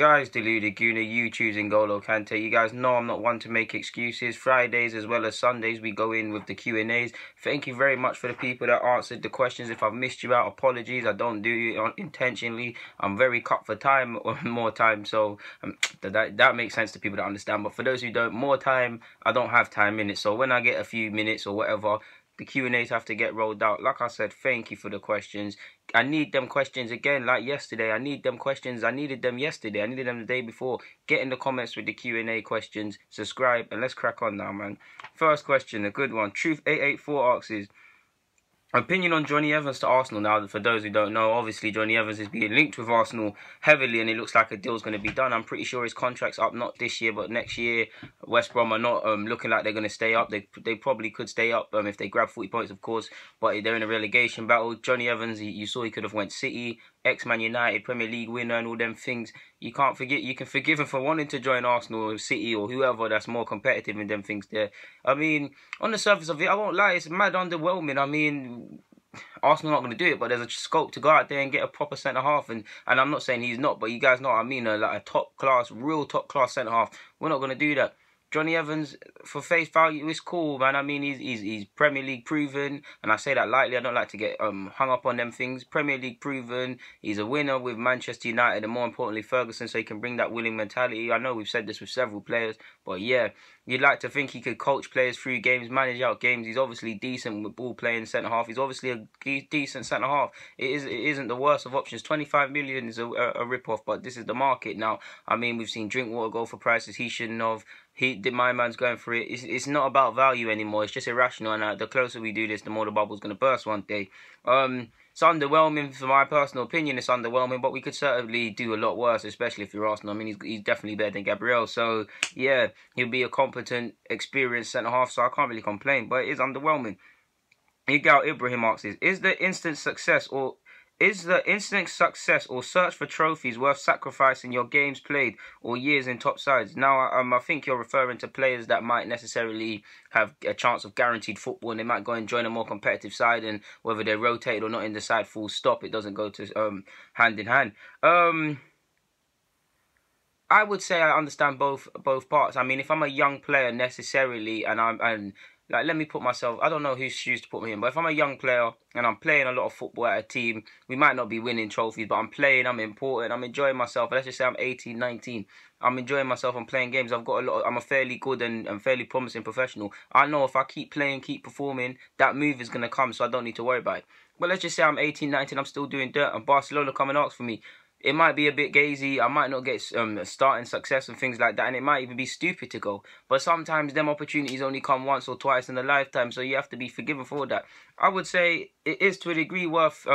Guys, deluded Guna, you choosing Golo Kante. You guys know I'm not one to make excuses. Fridays as well as Sundays, we go in with the Q&As. Thank you very much for the people that answered the questions. If I've missed you out, apologies. I don't do it intentionally. I'm very cut for time or more time, so that makes sense to people that understand. But for those who don't, more time, I don't have time in it. So when I get a few minutes or whatever, the Q&As have to get rolled out. Like I said, thank you for the questions. I need them questions again, like yesterday. I need them questions. I needed them yesterday. I needed them the day before. Get in the comments with the Q&A questions. Subscribe, and let's crack on now, man. First question, a good one. Truth884 asks, opinion on Jonny Evans to Arsenal. Now, for those who don't know, obviously Jonny Evans is being linked with Arsenal heavily, and it looks like a deal's going to be done. I'm pretty sure his contract's up not this year, but next year. West Brom are not looking like they're going to stay up. They probably could stay up if they grab 40 points, of course, but they're in a relegation battle. Jonny Evans, you saw he could have went City, ex-Man United, Premier League winner, and all them things. You can't forget. You can forgive him for wanting to join Arsenal or City or whoever that's more competitive in them things there. I mean, on the surface of it, I won't lie, it's mad underwhelming. I mean, Arsenal not going to do it, but there's a scope to go out there and get a proper centre-half. And I'm not saying he's not, but you guys know what I mean, like a top-class, real top-class centre-half. We're not going to do that. Jonny Evans, for face value, is cool, man. I mean, he's Premier League proven, and I say that lightly. I don't like to get hung up on them things. Premier League proven. He's a winner with Manchester United, and more importantly, Ferguson, so he can bring that winning mentality. I know we've said this with several players, but yeah, you'd like to think he could coach players through games, manage out games. He's obviously decent with ball playing centre-half. He's obviously a decent centre-half. It isn't the worst of options. 25 million is a rip-off, but this is the market now. I mean, we've seen Drinkwater go for prices he shouldn't have. My man's going for it. It's not about value anymore. It's just irrational. And the closer we do this, the more the bubble's going to burst one day. It's underwhelming, for my personal opinion. It's underwhelming, but we could certainly do a lot worse, especially if you're Arsenal. I mean, he's definitely better than Gabriel. So, yeah, he'll be a competent, experienced centre-half, so I can't really complain. But it is underwhelming. Igal Ibrahim asks, is the instant success or search for trophies worth sacrificing your games played or years in top sides? Now, I think you're referring to players that might necessarily have a chance of guaranteed football, and they might go and join a more competitive side, and whether they're rotated or not in the side, full stop, it doesn't go to hand in hand. I would say I understand both parts. I mean, if I'm a young player necessarily, like, let me put myself, I don't know whose shoes to put me in, but if I'm a young player and I'm playing a lot of football at a team, we might not be winning trophies, but I'm playing, I'm important, I'm enjoying myself. Let's just say I'm 18, 19. I'm enjoying myself, I'm playing games. I'm a fairly good and fairly promising professional. I know if I keep playing, keep performing, that move is going to come, so I don't need to worry about it. But let's just say I'm 18, 19, I'm still doing dirt, and Barcelona come and ask for me. It might be a bit gazy, I might not get starting success and things like that, and it might even be stupid to go. But sometimes them opportunities only come once or twice in a lifetime, so you have to be forgiven for that. I would say it is to a degree worth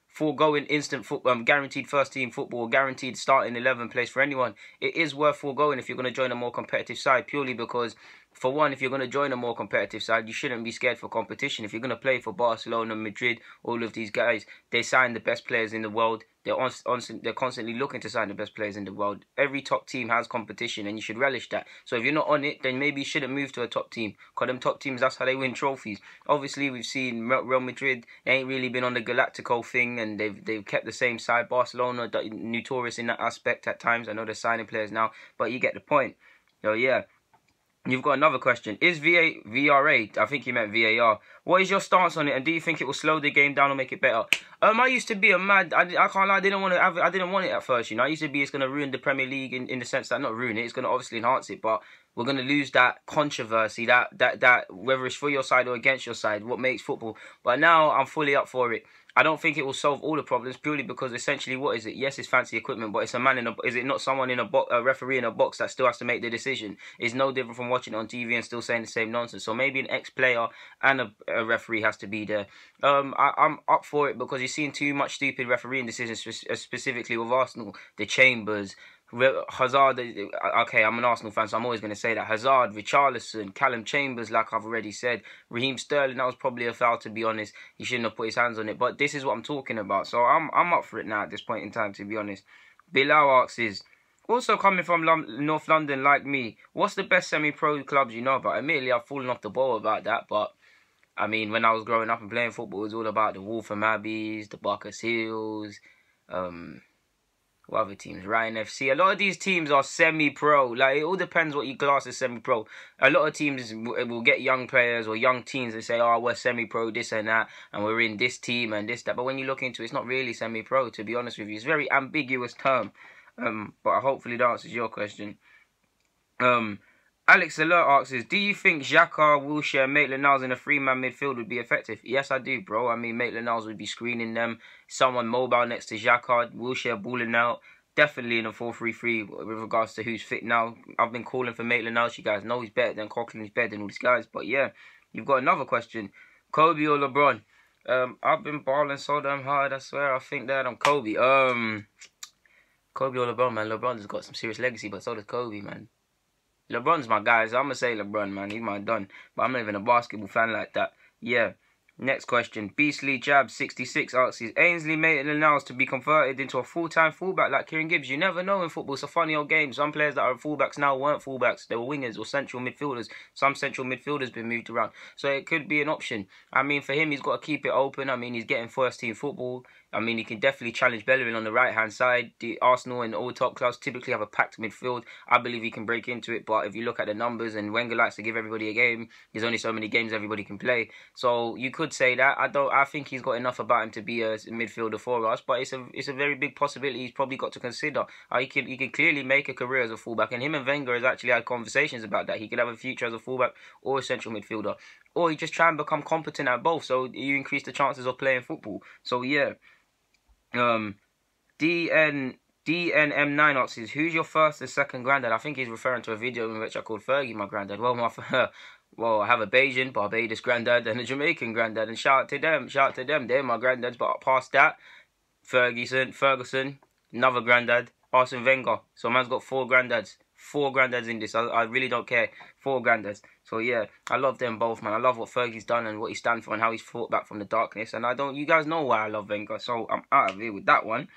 foregoing instant football, guaranteed first team football, guaranteed starting 11 place for anyone. It is worth foregoing if you're going to join a more competitive side, purely because, for one, if you're going to join a more competitive side, you shouldn't be scared for competition. If you're going to play for Barcelona, Madrid, all of these guys, they sign the best players in the world. They're constantly looking to sign the best players in the world. Every top team has competition, and you should relish that. So if you're not on it, then maybe you shouldn't move to a top team. Because them top teams, that's how they win trophies. Obviously, we've seen Real Madrid, they ain't really been on the Galactico thing, and they've kept the same side. Barcelona, notorious in that aspect at times. I know they're signing players now, but you get the point. So yeah. You've got another question. Is VRA, I think you meant VAR, what is your stance on it, and do you think it will slow the game down or make it better? I used to be a mad, I can't lie, I didn't want it at first, you know. I used to be, it's going to ruin the Premier League in the sense that, not ruin it, it's going to obviously enhance it, but we're going to lose that controversy, that whether it's for your side or against your side, what makes football. But now I'm fully up for it. I don't think it will solve all the problems, purely because essentially, what is it? Yes, it's fancy equipment, but it's a man is it not someone in a referee in a box that still has to make the decision? It's no different from watching it on TV and still saying the same nonsense. So maybe an ex-player and a referee has to be there. I'm up for it because you're seeing too much stupid refereeing decisions, specifically with Arsenal. The Chambers, Hazard, okay, I'm an Arsenal fan, so I'm always going to say that. Hazard, Richarlison, Callum Chambers, like I've already said. Raheem Sterling, that was probably a foul, to be honest. He shouldn't have put his hands on it, but this is what I'm talking about. So I'm up for it now at this point in time, to be honest. Bilal asks, also coming from North London like me, what's the best semi-pro clubs you know about? Admittedly, I've fallen off the ball about that, but I mean, when I was growing up and playing football, it was all about the Wolverhampton Abbeys, the Barker Seals, What other teams? Ryan FC. A lot of these teams are semi-pro. Like, it all depends what you class as semi-pro. A lot of teams will get young players or young teams and say, oh, we're semi-pro, this and that, and we're in this team and this, that. But when you look into it, it's not really semi-pro, to be honest with you. It's a very ambiguous term. But hopefully that answers your question. Alex Alert asks, do you think Xhaka, Wilshere, Maitland-Niles in a three-man midfield would be effective? Yes, I do, bro. I mean, Maitland-Niles would be screening them. Someone mobile next to Xhaka, Wilshere balling out. Definitely in a 4-3-3 with regards to who's fit now. I've been calling for Maitland-Niles. You guys know he's better than Coughlin. He's better than all these guys. But yeah, you've got another question. Kobe or LeBron? I've been balling so damn hard, I swear. I think that I'm Kobe. Kobe or LeBron, man. LeBron's got some serious legacy, but so does Kobe, man. LeBron's my guy, so I'm going to say LeBron, man. He's my done. But I'm not even a basketball fan like that. Yeah. Next question. Beastly Jab 66 asks, is Ainsley Maitland-Niles to be converted into a full-time fullback like Kieran Gibbs? You never know in football. It's a funny old game. Some players that are fullbacks now weren't fullbacks. They were wingers or central midfielders. Some central midfielders been moved around. So it could be an option. I mean, for him, he's got to keep it open. I mean, he's getting first-team football. I mean, he can definitely challenge Bellerin on the right-hand side. The Arsenal and all top clubs typically have a packed midfield. I believe he can break into it, but if you look at the numbers, and Wenger likes to give everybody a game, there's only so many games everybody can play. So you could say that. I think he's got enough about him to be a midfielder for us, but it's a very big possibility he's probably got to consider. He can clearly make a career as a fullback, and him and Wenger has actually had conversations about that. He could have a future as a fullback or a central midfielder, or he just try and become competent at both, so you increase the chances of playing football. So yeah. DNM9 asks, who's your first and second granddad? I think he's referring to a video in which I called Fergie my granddad. Well, I have a Bajan, Barbados granddad and a Jamaican granddad, and shout out to them. They're my granddads. But past that, Ferguson, another granddad, Arsene Wenger. So man's got 4 granddads. 4 granddads in this. I really don't care. 4 granddads. So yeah, I love them both, man. I love what Fergie's done and what he stands for and how he's fought back from the darkness. And you guys know why I love Wenger. So I'm out of here with that one.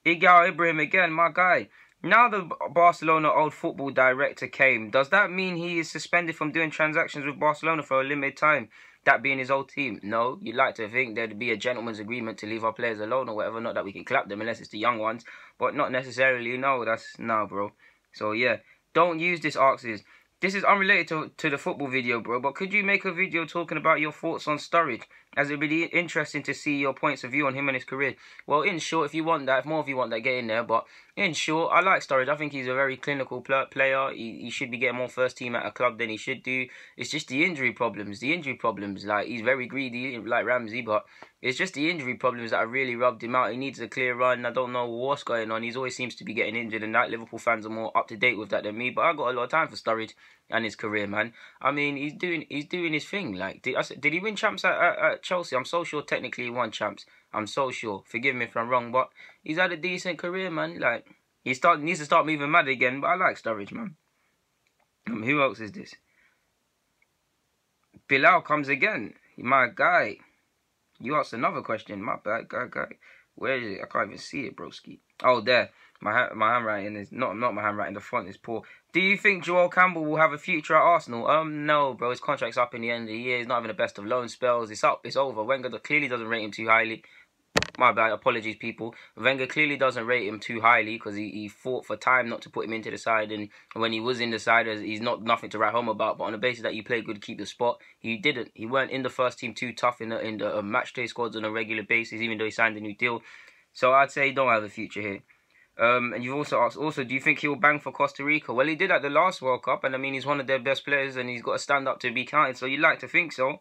Igal Ibrahim again, my guy. Now the Barcelona old football director came, does that mean he is suspended from doing transactions with Barcelona for a limited time? That being his old team? No, you'd like to think there'd be a gentleman's agreement to leave our players alone or whatever. Not that we can clap them unless it's the young ones, but not necessarily. No, bro. So yeah, don't use this axes. This is unrelated to the football video, bro, but could you make a video talking about your thoughts on Sturridge? As it'd be interesting to see your points of view on him and his career. Well, in short, if you want that, if more of you want that, get in there. But in short, I like Sturridge. I think he's a very clinical player. He should be getting more first team at a club than he should do. It's just the injury problems. Like, he's very greedy, like Ramsey, but it's just the injury problems that have really rubbed him out. He needs a clear run. I don't know what's going on. He always seems to be getting injured, and that Liverpool fans are more up to date with that than me. But I got a lot of time for Sturridge and his career, man. I mean, he's doing his thing. Like, did he win champs at Chelsea? I'm so sure technically he won champs. I'm so sure. Forgive me if I'm wrong, but he's had a decent career, man. Like, he needs to start moving mad again. But I like Sturridge, man. Who else is this? Bilal comes again. My guy. You asked another question. My bad, guy. Where is it? I can't even see it, broski. Oh, there. My handwriting is not my handwriting. The font is poor. Do you think Joel Campbell will have a future at Arsenal? No, bro. His contract's up in the end of the year. He's not having the best of loan spells. It's up. It's over. Wenger clearly doesn't rate him too highly. My bad. Apologies, people. Wenger clearly doesn't rate him too highly because he fought for time not to put him into the side. And when he was in the side, he's nothing to write home about. But on the basis that you play good, keep the spot, he didn't. He weren't in the first team too tough in the match day squads on a regular basis, even though he signed a new deal. So I'd say he don't have a future here. And you've also asked, do you think he'll bang for Costa Rica? Well, he did at the last World Cup, and I mean, he's one of their best players, and he's got to stand up to be counted, so you'd like to think so.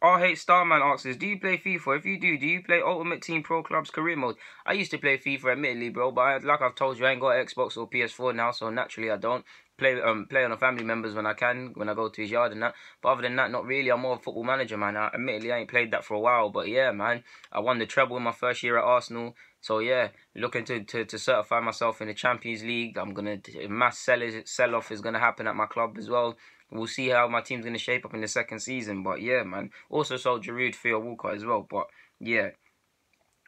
RH Starman asks, do you play FIFA? If you do you play Ultimate Team Pro Club's career mode? I used to play FIFA, admittedly, bro, but like I've told you, I ain't got Xbox or PS4 now, so naturally I don't. Play on a family members when I can, when I go to his yard and that. But other than that, not really. I'm more a football manager, man. Admittedly, I ain't played that for a while, but yeah, man. I won the treble in my first year at Arsenal. So yeah, looking to certify myself in the Champions League. I'm gonna mass sell-off is gonna happen at my club as well. We'll see how my team's gonna shape up in the second season. But yeah, man. Also sold Giroud, Theo Walcott as well. But yeah.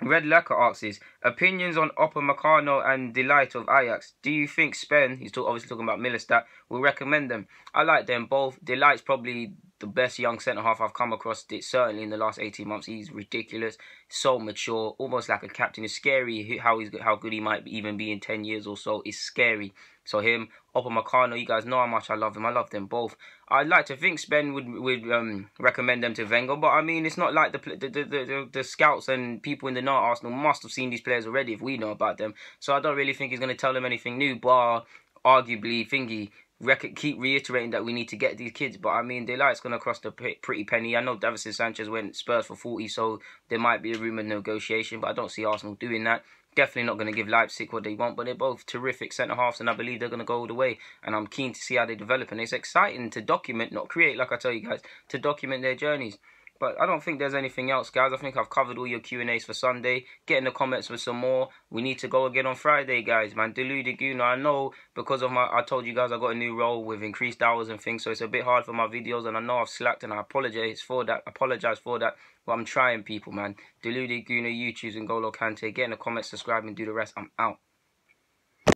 Red Lacquer asks, opinions on Upamecano and Delight of Ajax. Do you think Spen, obviously talking about Millerstadt, will recommend them? I like them both. Delight's probably the best young centre-half I've come across, certainly in the last 18 months. He's ridiculous, so mature, almost like a captain. It's scary how good he might even be in 10 years or so. It's scary. So him, Upamecano, you guys know how much I love him. I love them both. I'd like to think Sven would recommend them to Wenger, but I mean, it's not like the scouts and people in the know Arsenal must have seen these players already if we know about them. So I don't really think he's going to tell them anything new, bar arguably thingy. Keep reiterating that we need to get these kids, but I mean, Delight's going to cost a pretty penny. I know Davison Sanchez went Spurs for 40, so there might be a rumoured negotiation, but I don't see Arsenal doing that. Definitely not going to give Leipzig what they want, but they're both terrific centre-halves, and I believe they're going to go all the way, and I'm keen to see how they develop, and it's exciting to document, not create, like I tell you guys, to document their journeys. But I don't think there's anything else, guys. I think I've covered all your Q&As for Sunday. Get in the comments with some more. We need to go again on Friday, guys, man. Deluded Guna. I know because of I told you guys I got a new role with increased hours and things, so it's a bit hard for my videos, and I know I've slacked, and I apologize for that. But I'm trying, people, man. Deluded Guna, YouTube, and Golo Kante. Get in the comments, subscribe, and do the rest. I'm out.